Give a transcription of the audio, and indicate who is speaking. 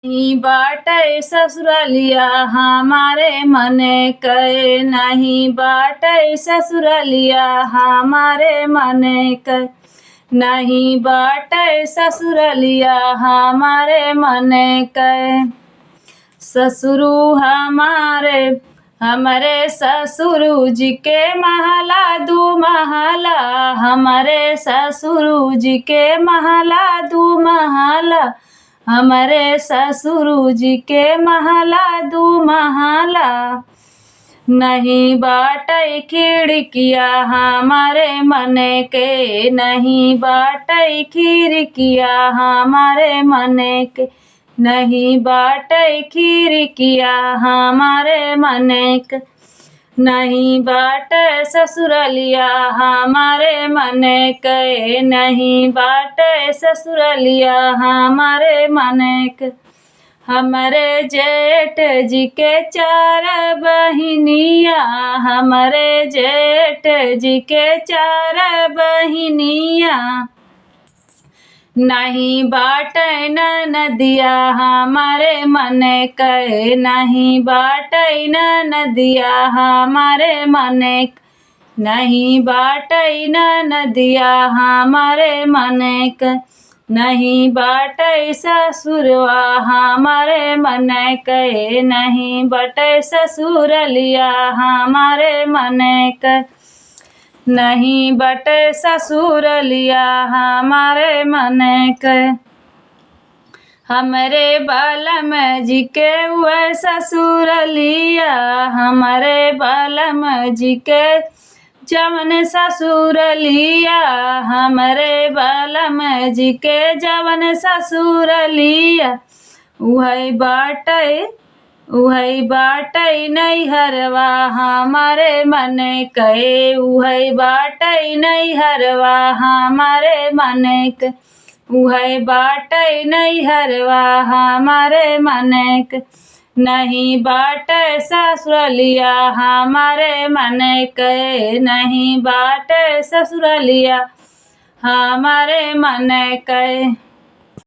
Speaker 1: नहीं बाटे ससुरलिया हमारे मन के, नहीं बाटे ससुरलिया हमारे मन के, नहीं बाटे ससुरलिया हमारे मन के। ससुरु हमारे ससुरु जी के महला दू महला, हमारे ससुरु जी के महला दू महला, हमारे ससुरु जी के महला दू महला। नहीं बाटे खिड़किया हमारे मन के, नहीं बाटे खिड़किया हमारे मन के, नहीं बाटे खिड़किया हमारे मन के। नहीं बाटे ससुरलिया हमारे मन के, नहीं बाटे ससुरलिया हमारे मन के। हमारे जेठ जी के 4 बहिनिया, हमारे जेठ जी के 4 बहिनिया। नहीं बाटे नदिया हमारे मन के, नहीं बाटे नदिया हमारे मन के, नहीं बाटे नदिया हमारे मन के। नहीं बाटे ससुरवा हमारे मन के, नहीं बाटे ससुरलिया हमारे मन के, नहीं बाटे ससुरलिया हमारे मन के। हमरे बालम जी के वह ससुरलिया, हमारे बालम जी के जवन ससुरलिया, हमरे बालम जी के जवन ससुरलिया। उहई बाटे नैहरवा हमारे मन के, उहई बाटे नैहरवा हमारे मन के, उहई बाटे नैहरवा हमारे मन के। नहीं बाटे ससुरलिया हमारे मन के, नहीं बाटे ससुरलिया हमारे मन के।